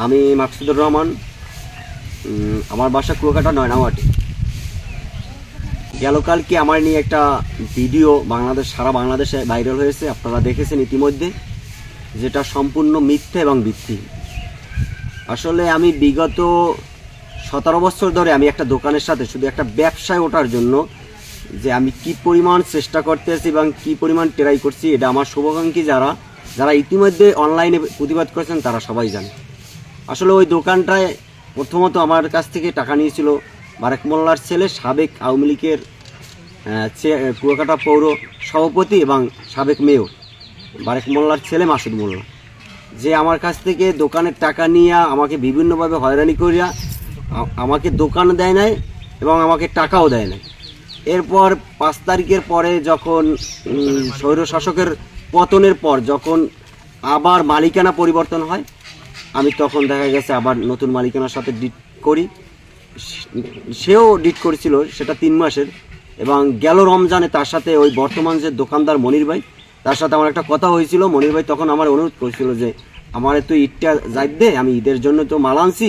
আমি মাকসুদুর রহমান। আমার বাসা কুয়াকাটা নয়নামাটি। গেলকালকে আমার নিয়ে একটা ভিডিও সারা বাংলাদেশে ভাইরাল হয়েছে, আপনারা দেখেছেন ইতিমধ্যে, যেটা সম্পূর্ণ মিথ্যা এবং ভিত্তিহীন। আসলে আমি বিগত 17 বছর ধরে আমি একটা দোকানের সাথে শুধু একটা ব্যবসায় ওঠার জন্য যে আমি কি পরিমাণ চেষ্টা করতেছি এবং কি পরিমাণ ট্রাই করছি, এটা আমার শুভাকাঙ্ক্ষী যারা ইতিমধ্যে অনলাইনে প্রতিবাদ করেছেন তারা সবাই জানে। আসলে ওই দোকানটায় প্রথমত আমার কাছ থেকে টাকা নিয়েছিল বারেক মোল্লার ছেলে, সাবেক আওয়ামী লীগের কুয়াকাটা পৌর সভাপতি এবং সাবেক মেয়র বারেক মোল্লার ছেলে মাসুদ মোল্লা, যে আমার কাছ থেকে দোকানের টাকা নিয়ে আমাকে বিভিন্নভাবে হয়রানি করিয়া আমাকে দোকান দেয় নাই এবং আমাকে টাকাও দেয় নাই। এরপর 5 তারিখের পরে যখন স্বৈরশাসকের পতনের পর যখন আবার মালিকানা পরিবর্তন হয়, আমি তখন দেখা গেছে আবার নতুন মালিকানার সাথে ডিট করি। সেও ডিট করেছিল, সেটা 3 মাসের। এবং গেল রমজানে তার সাথে ওই বর্তমান যে দোকানদার মনির ভাই, তার সাথে আমার একটা কথা হয়েছিল। মনির ভাই তখন আমার অনুরোধ করেছিল যে আমার তুই ঈদটা যাই দে, আমি ঈদের জন্য তো মাল আনছি,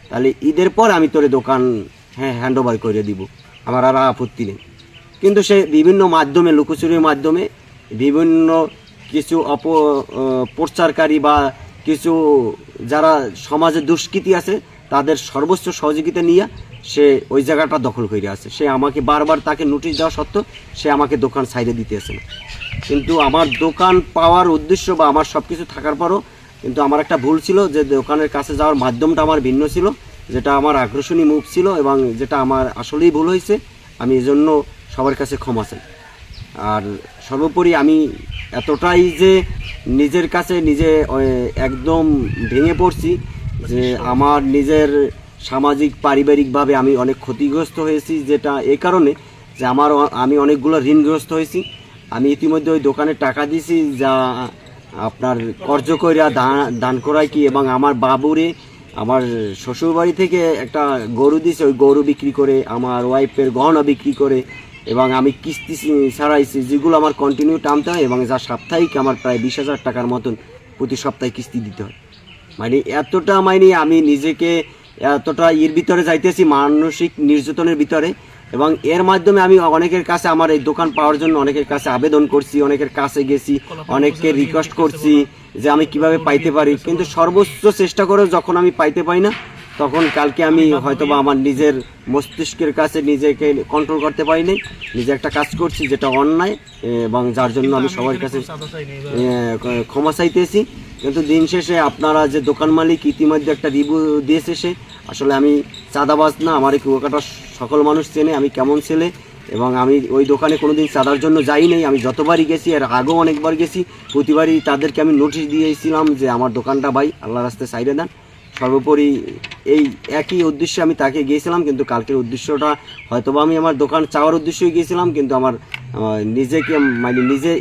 তাহলে ঈদের পর আমি তোর দোকান হ্যান্ড ওভার করে দিব, আমার আর আপত্তি নেই। কিন্তু সে বিভিন্ন মাধ্যমে, লুকোচুরির মাধ্যমে, বিভিন্ন কিছু প্রচারকারী বা কিছু যারা সমাজে দুষ্কৃতী আছে তাদের সর্বোচ্চ সহযোগিতা নিয়ে সে ওই জায়গাটা দখল করে আছে। সে আমাকে বারবার তাকে নোটিশ দেওয়া সত্ত্বেও সে আমাকে দোকান সাইডে দিতে আসে না। কিন্তু আমার দোকান পাওয়ার উদ্দেশ্য বা আমার সব কিছু থাকার পরও কিন্তু আমার একটা ভুল ছিল, যে দোকানের কাছে যাওয়ার মাধ্যমটা আমার ভিন্ন ছিল, যেটা আমার আগ্রাসনী মুভ ছিল এবং যেটা আমার আসলেই ভুল হয়েছে। আমি এজন্য সবার কাছে ক্ষমা চাই। আর সর্বোপরি আমি এতটাই যে নিজের কাছে নিজে একদম ভেঙে পড়ছি যে আমার নিজের সামাজিক পারিবারিকভাবে আমি অনেক ক্ষতিগ্রস্ত হয়েছি, যেটা এই কারণে যে আমি অনেকগুলো ঋণগ্রস্ত হয়েছি। আমি ইতিমধ্যে ওই দোকানে টাকা দিয়েছি, যা আপনার কর্য কইরা দান করায় কি, এবং আমার বাবুরে আমার শ্বশুরবাড়ি থেকে একটা গরু দিয়েছে, ওই গরু বিক্রি করে, আমার ওয়াইফের গহনা বিক্রি করে, এবং আমি কিস্তি ছাড়াইছি, যেগুলো আমার কন্টিনিউ টানতে হয়, এবং যা সাপ্তাহিক আমার প্রায় 20,000 টাকার মতন প্রতি সপ্তাহে কিস্তি দিতে হয়। মানে এতটা আমি নিজেকে এতটা ভিতরে যাইতেছি, মানসিক নির্যাতনের ভিতরে। এবং এর মাধ্যমে আমি অনেকের কাছে আমার এই দোকান পাওয়ার জন্য অনেকের কাছে আবেদন করছি, অনেকের কাছে গেছি, অনেককে রিকোয়েস্ট করছি যে আমি কিভাবে পাইতে পারি। কিন্তু সর্বোচ্চ চেষ্টা করেও যখন আমি পাইতে পাই না, তখন কালকে আমি হয়তোবা আমার নিজের মস্তিষ্কের কাছে নিজেকে কন্ট্রোল করতে পারিনি। নিজে একটা কাজ করছি যেটা অন্যায়, এবং যার জন্য আমি সবার কাছে ক্ষমা চাইতেছি। কিন্তু দিন শেষে আপনারা যে দোকান মালিক ইতিমধ্যে একটা রিভিউ দিয়েছে, সে আসলে আমি চাঁদাবাজ না। আমার এই কুয়াকাটার সকল মানুষ চেনে আমি কেমন ছেলে, এবং আমি ওই দোকানে কোনোদিন চাঁদার জন্য যাই নাই। আমি যতবারই গেছি, এর আগেও অনেকবার গেছি, প্রতিবারই তাদেরকে আমি নোটিশ দিয়েছিলাম যে আমার দোকানটা ভাই আল্লাহ রাস্তায় সাইডে দেন। সর্বোপরি এই একই উদ্দেশ্যে আমি তাকে গিয়েছিলাম, কিন্তু কালকের উদ্দেশ্যটা হয়তোবা আমি আমার দোকান চাওয়ার উদ্দেশ্যই গিয়েছিলাম, কিন্তু আমার নিজেকে নিজে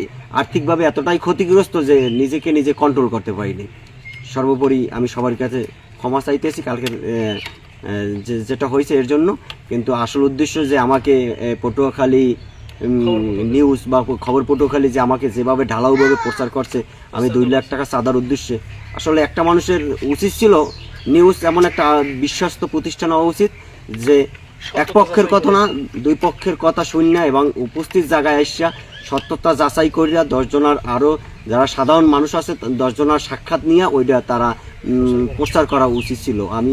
আর্থিকভাবে এতটাই ক্ষতিগ্রস্ত যে নিজেকে নিজে কন্ট্রোল করতে পারিনি। সর্বোপরি আমি সবার কাছে ক্ষমা চাইতেছি কালকের যেটা হয়েছে এর জন্য। কিন্তু আসল উদ্দেশ্য যে আমাকে পটুয়াখালী নিউজ বা খবর পটুয়াখালী যে আমাকে যেভাবে ঢালাওভাবে প্রচার করছে আমি 2 লাখ টাকা চাঁদার উদ্দেশ্যে, আসলে একটা মানুষের উচিত ছিল নিউজ এমন একটা বিশ্বস্ত প্রতিষ্ঠান হওয়া উচিত যে এক পক্ষের কথা না, 2 পক্ষের কথা শূন্য এবং উপস্থিত জায়গায় আসিয়া সত্যতা যাচাই করিয়া 10 জনের আরও যারা সাধারণ মানুষ আছে 10 জনের সাক্ষাৎ নিয়ে ওইটা তারা প্রচার করা উচিত ছিল। আমি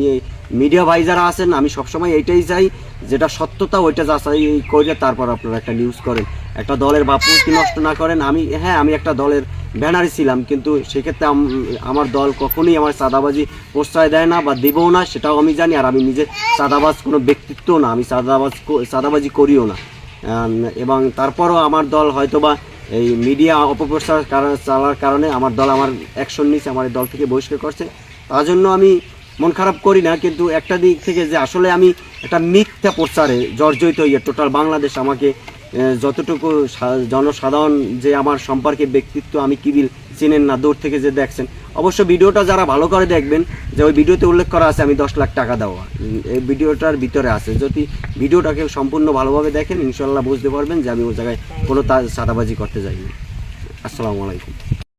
মিডিয়া ভাই যারা আছেন, আমি সবসময় এইটাই চাই যেটা সত্যতা ওইটা যাচাই করিয়া তারপর আপনারা একটা নিউজ করেন, একটা দলের ভাবমূর্তি নষ্ট না করেন। আমি একটা দলের ব্যানারে ছিলাম, কিন্তু সেক্ষেত্রে আমার দল কখনোই আমার চাঁদাবাজি প্রশ্রয় দেয় না বা দেবও না, সেটাও আমি জানি। আর আমি নিজে চাঁদাবাজ কোনো ব্যক্তিত্ব না, আমি চাঁদাবাজি করিও না। এবং তারপরও আমার দল হয়তোবা এই মিডিয়া অপপ্রচার চালার কারণে আমার দল আমার অ্যাকশন নিচ্ছে, আমার দল থেকে বহিষ্কার করছে। তার জন্য আমি মন খারাপ করি না, কিন্তু একটা দিক থেকে যে আসলে আমি একটা মিথ্যা প্রচারে জর্জরিত হইয়া টোটাল বাংলাদেশ আমাকে যতটুকু জনসাধারণ যে আমার সম্পর্কে ব্যক্তিত্ব আমি কিবিল চেনেন না, দূর থেকে যে দেখছেন। অবশ্য ভিডিওটা যারা ভালো করে দেখবেন, যে ওই ভিডিওতে উল্লেখ করা আছে আমি 10 লাখ টাকা দেওয়া, এই ভিডিওটার ভিতরে আছে। যদি ভিডিওটাকে সম্পূর্ণ ভালোভাবে দেখেন, ইনশাল্লাহ বুঝতে পারবেন যে আমি ওই জায়গায় কোনো চাঁদাবাজি করতে যাইনি। আসসালামু আলাইকুম।